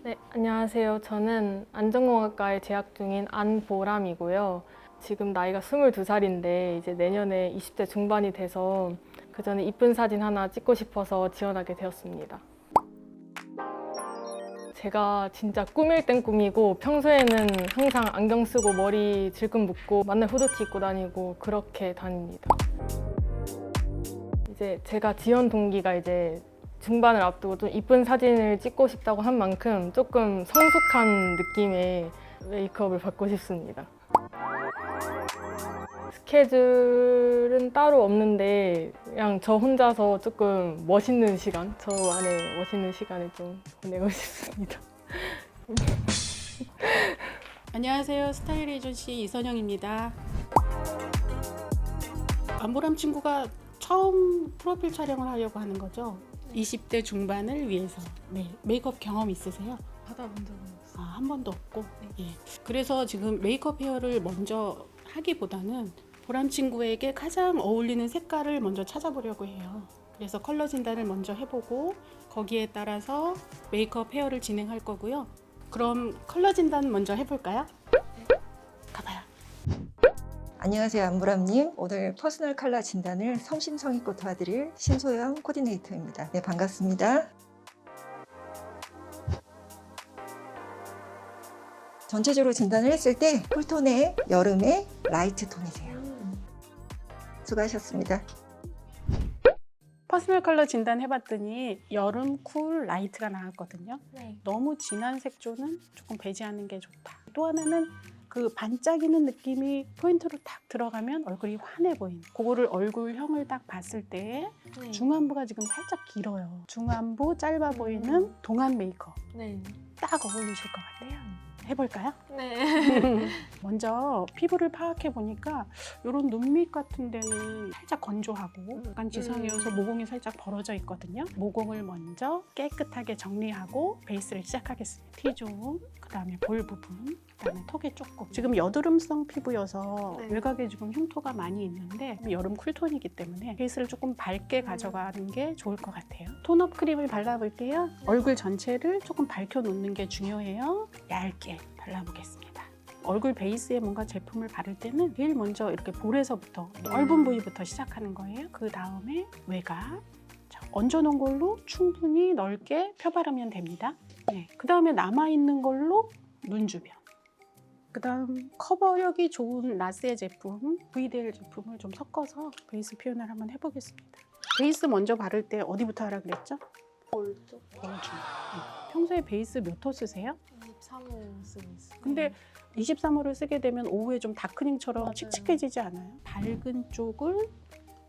네, 안녕하세요. 저는 안전공학과에 재학 중인 안보람이고요. 지금 나이가 22살인데 이제 내년에 20대 중반이 돼서 그 전에 이쁜 사진 하나 찍고 싶어서 지원하게 되었습니다. 제가 진짜 꾸밀 땐 꾸미고 평소에는 항상 안경 쓰고 머리 질끈 묶고 맨날 후드티 입고 다니고 그렇게 다닙니다. 이제 제가 지원 동기가 이제 중반을 앞두고 좀 이쁜 사진을 찍고 싶다고 한 만큼 조금 성숙한 느낌의 메이크업을 받고 싶습니다. 스케줄은 따로 없는데 그냥 저 혼자서 조금 멋있는 시간, 저 안에 멋있는 시간을 좀 보내고 싶습니다. 안녕하세요. 스타일 에이전시 이선영입니다. 안보람 친구가 처음 프로필 촬영을 하려고 하는 거죠? 20대 중반을 위해서. 네. 메이크업 경험 있으세요? 받아본 적은 없어요. 한 번도 없고. 예. 그래서 지금 메이크업 헤어를 먼저 하기보다는 보람 친구에게 가장 어울리는 색깔을 먼저 찾아보려고 해요. 그래서 컬러 진단을 먼저 해보고 거기에 따라서 메이크업 헤어를 진행할 거고요. 그럼 컬러 진단 먼저 해볼까요? 가봐요. 안녕하세요, 안보람님. 오늘 퍼스널 컬러 진단을 성심성의껏 도와드릴 신소영 코디네이터입니다. 네, 반갑습니다. 전체적으로 진단을 했을 때 쿨톤의 여름의 라이트 톤이세요. 수고하셨습니다. 퍼스널 컬러 진단 해봤더니 여름 쿨 라이트가 나왔거든요. 네. 너무 진한 색조는 조금 배제하는 게 좋다. 또 하나는 그 반짝이는 느낌이 포인트로 딱 들어가면 얼굴이 환해 보이는, 그거를 얼굴형을 딱 봤을 때 네. 중안부가 지금 살짝 길어요. 중안부 짧아 보이는 동안 메이크업 네. 딱 어울리실 것 같아요. 해볼까요? 네. 먼저 피부를 파악해 보니까 이런 눈 밑 같은 데는 살짝 건조하고 약간 지성이어서 모공이 살짝 벌어져 있거든요. 모공을 먼저 깨끗하게 정리하고 베이스를 시작하겠습니다. T존, 그 다음에 볼 부분, 그 다음에 턱에 조금. 지금 여드름성 피부여서 네. 외곽에 지금 흉터가 많이 있는데 여름 쿨톤이기 때문에 베이스를 조금 밝게 가져가는 게 좋을 것 같아요. 톤업 크림을 발라볼게요. 얼굴 전체를 조금 밝혀놓는 게 중요해요. 얇게 발라보겠습니다. 얼굴 베이스에 뭔가 제품을 바를 때는 제일 먼저 이렇게 볼에서부터 넓은 부위부터 시작하는 거예요. 그 다음에 외곽. 자, 얹어놓은 걸로 충분히 넓게 펴바르면 됩니다. 네, 그 다음에 남아있는 걸로 눈 주변. 그 다음 커버력이 좋은 라스의 제품, VDL 제품을 좀 섞어서 베이스 표현을 한번 해보겠습니다. 베이스 먼저 바를 때 어디부터 하라 그랬죠? 볼 쪽. 볼 중. 네. 평소에 베이스 몇 호 쓰세요? 23호 쓰고 있어요. 근데 23호를 쓰게 되면 오후에 좀 다크닝처럼 맞아요. 칙칙해지지 않아요? 밝은 쪽을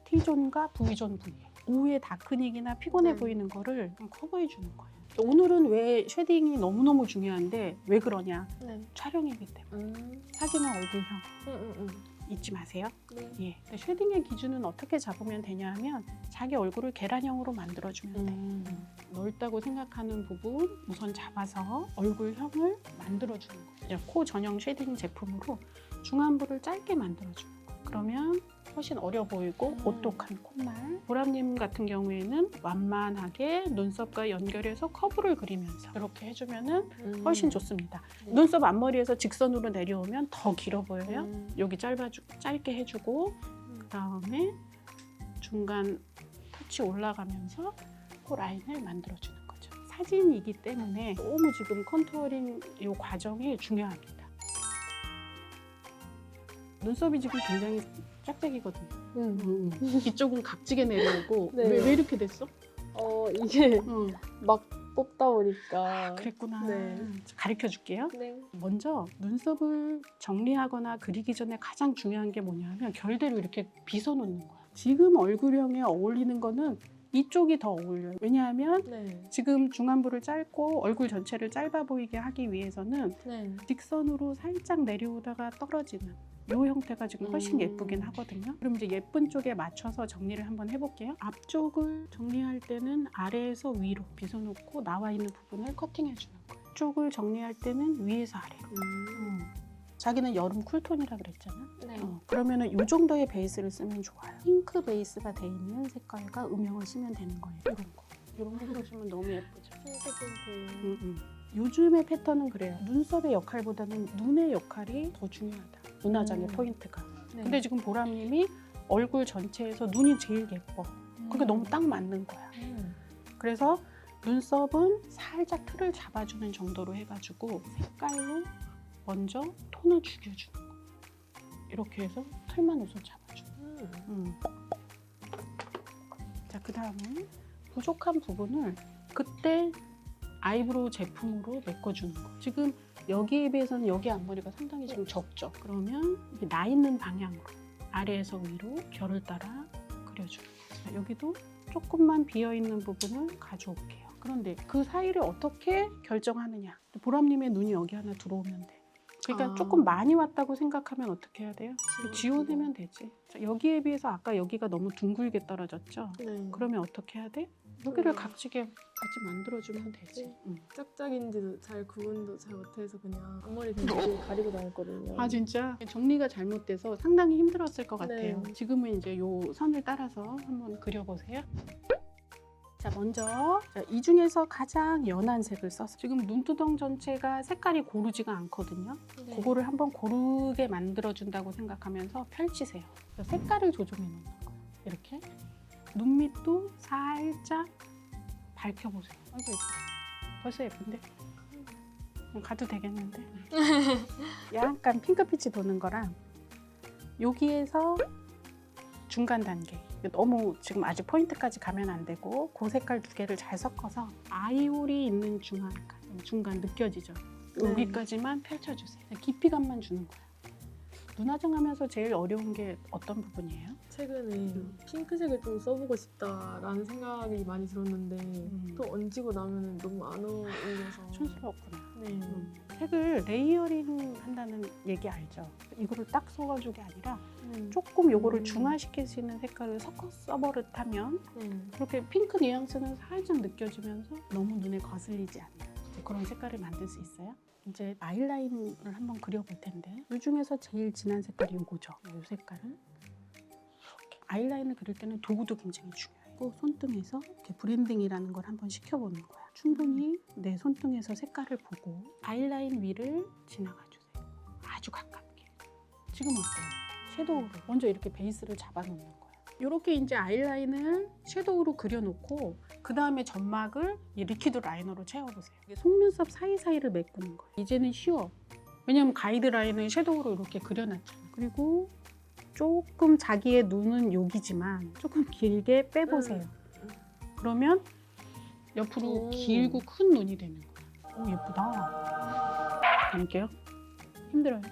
T존과 V존 부위. 오후에 다크닝이나 피곤해 네. 보이는 거를 좀 커버해 주는 거예요. 오늘은 왜 쉐딩이 너무너무 중요한데 왜 그러냐? 네. 촬영이기 때문에. 사진은 얼굴형 잊지 마세요. 네. 예. 근데 쉐딩의 기준은 어떻게 잡으면 되냐 하면 자기 얼굴을 계란형으로 만들어주면 돼. 넓다고 생각하는 부분 우선 잡아서 얼굴형을 만들어주는 거예요. 코 전용 쉐딩 제품으로 중안부를 짧게 만들어주는 거예요. 그러면 훨씬 어려 보이고 오똑한 콧말. 보람님 같은 경우에는 완만하게 눈썹과 연결해서 커브를 그리면서 이렇게 해주면 훨씬 좋습니다. 눈썹 앞머리에서 직선으로 내려오면 더 길어 보여요. 여기 짧게 해주고 그 다음에 중간 터치 올라가면서 코 라인을 만들어주는 거죠. 사진이기 때문에 너무 지금 컨투어링 이 과정이 중요합니다. 눈썹이 지금 굉장히 짝짝이거든요. 이쪽은 각지게 내려오고 네. 왜 이렇게 됐어? 이게 응. 막 뽑다 보니까. 그랬구나. 네. 가르쳐 줄게요. 네. 먼저 눈썹을 정리하거나 그리기 전에 가장 중요한 게 뭐냐면 결대로 이렇게 빗어놓는 거야. 지금 얼굴형에 어울리는 거는 이쪽이 더 어울려요. 왜냐하면 네. 지금 중안부를 짧고 얼굴 전체를 짧아 보이게 하기 위해서는 네. 직선으로 살짝 내려오다가 떨어지는 이 형태가 지금 훨씬 예쁘긴 하거든요. 그럼 이제 예쁜 쪽에 맞춰서 정리를 한번 해볼게요. 앞쪽을 정리할 때는 아래에서 위로 빗어놓고 나와 있는 부분을 커팅해주는 거예요. 쪽을 정리할 때는 위에서 아래로. 자기는 여름 쿨톤이라 그랬잖아. 네. 그러면은 이 정도의 베이스를 쓰면 좋아요. 핑크 베이스가 돼 있는 색깔과 음영을 쓰면 되는 거예요. 이런 거. 이런 거 써주면 너무 예쁘죠. 핑크핑크. 요즘의 패턴은 그래요. 눈썹의 역할보다는 눈의 역할이 더 중요하다. 눈화장의 포인트가. 네. 근데 지금 보람님이 얼굴 전체에서 눈이 제일 예뻐. 그게 너무 딱 맞는 거야. 그래서 눈썹은 살짝 틀을 잡아주는 정도로 해가지고 색깔로 먼저 톤을 죽여주는 거. 이렇게 해서 틀만 우선 잡아줘. 자, 그 다음에 부족한 부분을 그때 아이브로우 제품으로 메꿔주는 거. 지금 여기에 비해서는 여기 앞머리가 상당히 지금 적죠. 그러면 이렇게 나 있는 방향으로 아래에서 위로 결을 따라 그려주는 거. 자, 여기도 조금만 비어있는 부분을 가져올게요. 그런데 그 사이를 어떻게 결정하느냐. 보람님의 눈이 여기 하나 들어오면 돼. 그러니까 조금 많이 왔다고 생각하면 어떻게 해야 돼요? 지워내면 되지. 자, 여기에 비해서 아까 여기가 너무 둥글게 떨어졌죠? 네. 그러면 어떻게 해야 돼? 여기를 각지게 같이 만들어주면 되지. 짝짝인지도 잘 구분도 잘 못해서 그냥 앞머리 그냥 가리고 다녔거든요. 아 진짜? 정리가 잘못돼서 상당히 힘들었을 것 같아요. 네. 지금은 이제 요 선을 따라서 한번 그려보세요. 자, 먼저 이 중에서 가장 연한 색을 써서 지금 눈두덩 전체가 색깔이 고르지가 않거든요. 네. 그거를 한번 고르게 만들어준다고 생각하면서 펼치세요. 색깔을 조정해 놓는 거예요. 이렇게 눈밑도 살짝 밝혀보세요. 아이고 예쁘다. 벌써 예쁜데? 가도 되겠는데? 약간 핑크빛이 도는 거랑 여기에서 중간 단계, 너무 지금 아직 포인트까지 가면 안 되고 그 색깔 두 개를 잘 섞어서 아이홀이 있는 중간 느껴지죠? 네. 여기까지만 펼쳐주세요. 깊이감만 주는 거예요. 눈화장 하면서 제일 어려운 게 어떤 부분이에요? 최근에 핑크색을 좀 써보고 싶다라는 생각이 많이 들었는데 또 얹고 나면 너무 안 어울려서 촌스럽구나. 네. 색을 레이어링 한다는 얘기 알죠? 이거를 딱 써가지고 게 아니라 네. 조금 요거를 중화시킬 수 있는 색깔을 섞어 써버릇하면 네. 그렇게 핑크 뉘앙스는 살짝 느껴지면서 너무 눈에 거슬리지 않는 그런 색깔을 만들 수 있어요. 이제 아이라인을 한번 그려볼 텐데 이 중에서 제일 진한 색깔이 요거죠. 이 색깔을 이렇게. 아이라인을 그릴 때는 도구도 굉장히 중요해요. 손등에서 이렇게 브랜딩이라는 걸 한번 시켜보는 거야. 충분히 내 손등에서 색깔을 보고 아이라인 위를 지나가주세요. 아주 가깝게. 지금 어때요? 섀도우로 먼저 이렇게 베이스를 잡아놓는 거예요. 이렇게 이제 아이라인을 섀도우로 그려놓고 그 다음에 점막을 이 리퀴드 라이너로 채워보세요. 이게 속눈썹 사이사이를 메꾸는 거예요. 이제는 쉬워. 왜냐면 가이드라인을 섀도우로 이렇게 그려놨잖아요. 그리고 조금 자기의 눈은 여기지만 조금 길게 빼보세요. 그러면 옆으로 길고 큰 눈이 되는 거예요. 오, 예쁘다. 감게요? 힘들어요.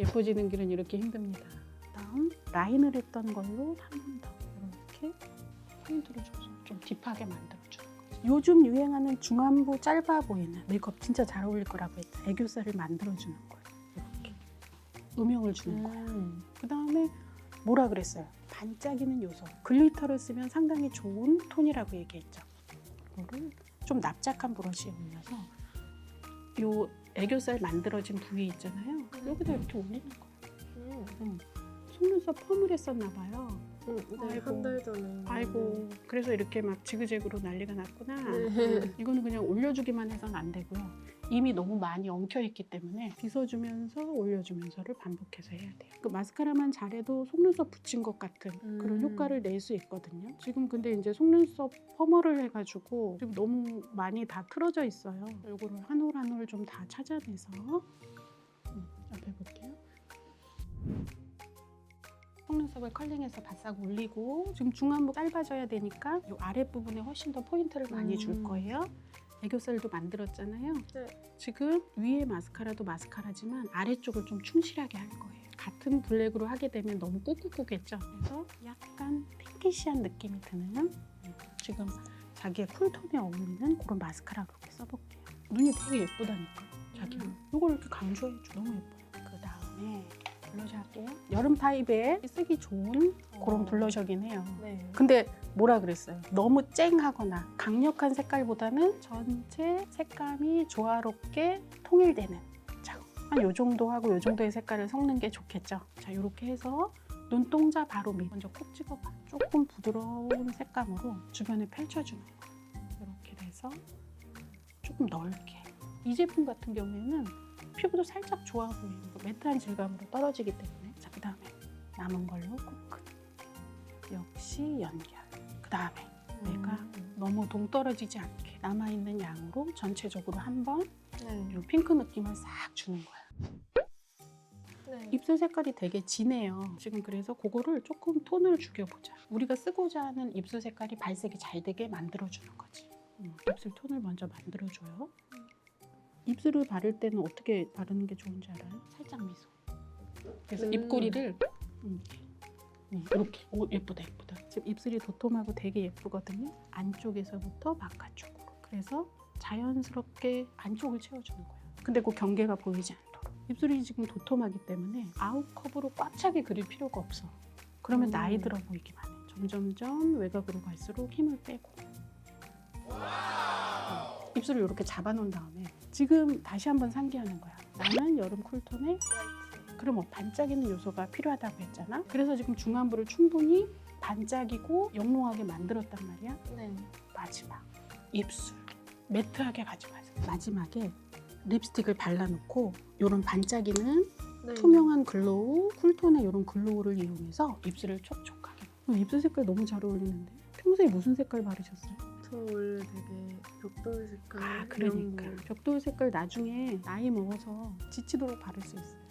예뻐지는 길은 이렇게 힘듭니다. 다음 라인을 했던 걸로 한 번 더 이렇게 포인트를 줘서 좀 딥하게 만들어주는 거죠. 요즘 유행하는 중안부 짧아 보이는 메이크업 진짜 잘 어울릴 거라고 했죠. 애교살을 만들어주는 거예요. 이렇게 음영을 주는 거예요. 그 다음에 뭐라 그랬어요? 반짝이는 요소. 글리터를 쓰면 상당히 좋은 톤이라고 얘기했죠. 이거를 좀 납작한 브러쉬에 올려서 요 애교살 만들어진 부위 있잖아요. 여기다 이렇게 올리는 거예요. 속눈썹 펌을 했었나 봐요. 네, 한 달 전에. 아이고, 그래서 이렇게 막 지그재그로 난리가 났구나. 네. 이거는 그냥 올려주기만 해서는 안 되고요. 이미 너무 많이 엉켜있기 때문에 빗어주면서 올려주면서를 반복해서 해야 돼요. 그 마스카라만 잘해도 속눈썹 붙인 것 같은 그런 효과를 낼 수 있거든요. 지금 근데 이제 속눈썹 펌을 해가지고 지금 너무 많이 다 틀어져 있어요. 이거를 한 올 한 올 좀 다 찾아내서 옆에 볼게요. 속눈썹을 컬링해서 바싹 올리고 지금 중안부 짧아져야 되니까 이 아랫부분에 훨씬 더 포인트를 많이 줄 거예요. 애교살도 만들었잖아요. 네. 지금 위에 마스카라도 마스카라지만 아래쪽을 좀 충실하게 할 거예요. 같은 블랙으로 하게 되면 너무 꾹꾹꾹했죠. 그래서 약간 핑키시한 느낌이 드는 지금 자기의 쿨톤에 어울리는 그런 마스카라로 이렇게 써볼게요. 눈이 되게 예쁘다니까 자기가. 이걸 이렇게 강조해줘. 너무 예뻐요. 그 다음에 블러셔 할게요. 여름 타입에 쓰기 좋은 그런 블러셔긴 해요. 네. 근데 뭐라 그랬어요? 너무 쨍하거나 강력한 색깔보다는 전체 색감이 조화롭게 통일되는 자, 한 요 정도 하고 요 정도의 색깔을 섞는 게 좋겠죠. 자, 이렇게 해서 눈동자 바로 밑 먼저 콕 찍어봐. 조금 부드러운 색감으로 주변에 펼쳐주는 거예요. 이렇게 돼서 쭉 조금 넓게. 이 제품 같은 경우에는 피부도 살짝 좋아 보이는 거, 매트한 질감으로 떨어지기 때문에. 자, 그 다음에 남은 걸로 코끝. 역시 연결. 그 다음에 내가 너무 동떨어지지 않게 남아있는 양으로 전체적으로 한번 이 핑크 느낌을 싹 주는 거야. 네. 입술 색깔이 되게 진해요. 지금 그래서 그거를 조금 톤을 죽여보자. 우리가 쓰고자 하는 입술 색깔이 발색이 잘 되게 만들어주는 거지. 입술 톤을 먼저 만들어줘요. 입술을 바를 때는 어떻게 바르는 게 좋은지 알아요? 살짝 미소. 그래서 입꼬리를 이렇게. 오, 예쁘다 예쁘다. 지금 입술이 도톰하고 되게 예쁘거든요. 안쪽에서부터 바깥쪽으로. 그래서 자연스럽게 안쪽을 채워주는 거예요. 근데 그 경계가 보이지 않도록. 입술이 지금 도톰하기 때문에 아웃컵으로 꽉 차게 그릴 필요가 없어. 그러면 나이 들어 보이기만 해. 점점점 외곽으로 갈수록 힘을 빼고. 입술을 이렇게 잡아놓은 다음에 지금 다시 한번 상기하는 거야. 나는 여름 쿨톤에 그럼 반짝이는 요소가 필요하다고 했잖아. 그래서 지금 중안부를 충분히 반짝이고 영롱하게 만들었단 말이야. 네. 마지막 입술 매트하게 가지 마세요. 마지막에 립스틱을 발라놓고 이런 반짝이는 네. 투명한 글로우, 쿨톤의 이런 글로우를 이용해서 입술을 촉촉하게. 입술 색깔 너무 잘 어울리는데 평소에 무슨 색깔 바르셨어요? 저 원래 되게 벽돌 색깔. 아, 그러니까 벽돌 색깔 나중에 나이 먹어서 지치도록 바를 수 있어요.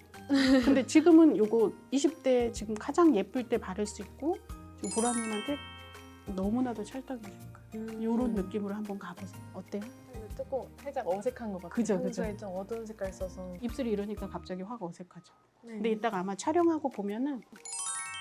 근데 지금은 요거 20대 지금 가장 예쁠 때 바를 수 있고 지금 보라님한테 너무나도 찰떡이니까 요런 느낌으로 한번 가보세요. 어때요? 조금 살짝 어색한 것 같아요. 그죠, 평소에 좀 어두운 색깔 써서. 입술이 이러니까 갑자기 확 어색하죠. 네. 근데 이따가 아마 촬영하고 보면은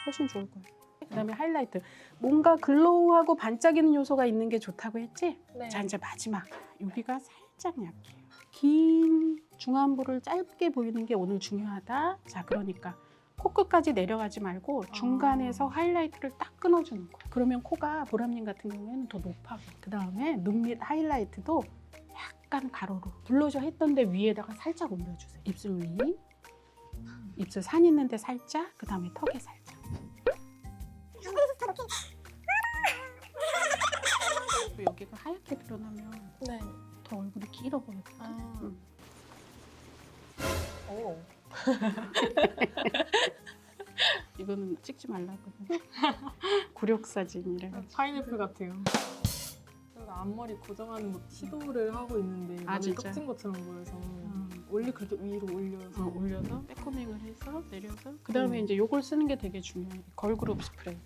훨씬 좋을 거예요. 그다음에 하이라이트. 뭔가 글로우하고 반짝이는 요소가 있는 게 좋다고 했지? 네. 자, 이제 마지막. 여기가 살짝 약해요. 긴 중안부를 짧게 보이는 게 오늘 중요하다. 자, 그러니까 코끝까지 내려가지 말고 중간에서 하이라이트를 딱 끊어주는 거예요. 그러면 코가 보람님 같은 경우에는 더 높아. 그 다음에 눈 밑 하이라이트도 약간 가로로 블러셔 했던 데 위에다가 살짝 올려주세요. 입술 위, 입술 산 있는데 살짝, 그 다음에 턱에 살짝. 여기가 하얗게 드러나면 네. 더 얼굴이 길어 보여요. 오. 이거는 찍지 말라거든요. 구력 사진이래가지고. 파인애플 같아요. 제가 앞머리 고정하는 거 시도를 하고 있는데 아, 많이 진짜? 꺾인 것처럼 보여서 원래 그렇게 위로 올려서 올려서 빼코밍을 해서 내려서 그 다음에 이제 요걸 쓰는 게 되게 중요해요. 걸그룹 스프레이.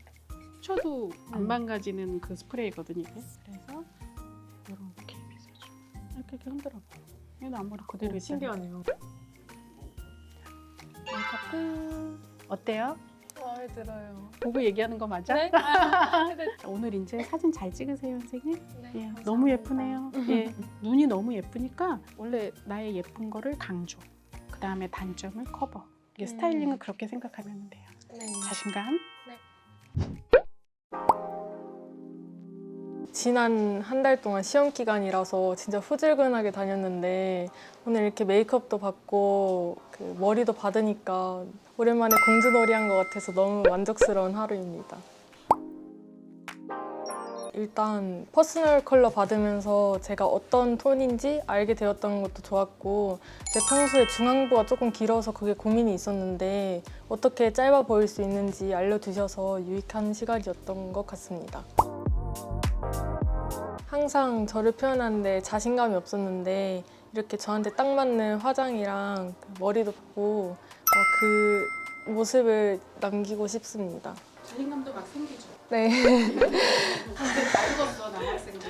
스쳐도 안 망가지는 그 스프레이거든요. 이게. 그래서 이렇게 빗어줘. 이렇게 흔들어봐. 얘도 앞머리 그대로 있잖아요. 신기하네요. 메이크업 끝. 어때요? 마음에 들어요. 보고 얘기하는 거 맞아? 네? 오늘 이제 사진 잘 찍으세요, 선생님. 네, 예, 감사합니다. 너무 예쁘네요. 예, 눈이 너무 예쁘니까 원래 나의 예쁜 거를 강조, 그 다음에 단점을 커버. 이게 스타일링은 그렇게 생각하면 돼요. 네. 자신감. 지난 한 달 동안 시험 기간이라서 진짜 후질근하게 다녔는데 오늘 이렇게 메이크업도 받고 그 머리도 받으니까 오랜만에 공주놀이 한 것 같아서 너무 만족스러운 하루입니다. 일단 퍼스널 컬러 받으면서 제가 어떤 톤인지 알게 되었던 것도 좋았고 제 평소에 중앙부가 조금 길어서 그게 고민이 있었는데 어떻게 짧아 보일 수 있는지 알려주셔서 유익한 시간이었던 것 같습니다. 항상 저를 표현하는데 자신감이 없었는데 이렇게 저한테 딱 맞는 화장이랑 머리도 보고 그 모습을 남기고 싶습니다. 자신감도 막 생기죠. 네. 근데 나이가 없어 남학생들.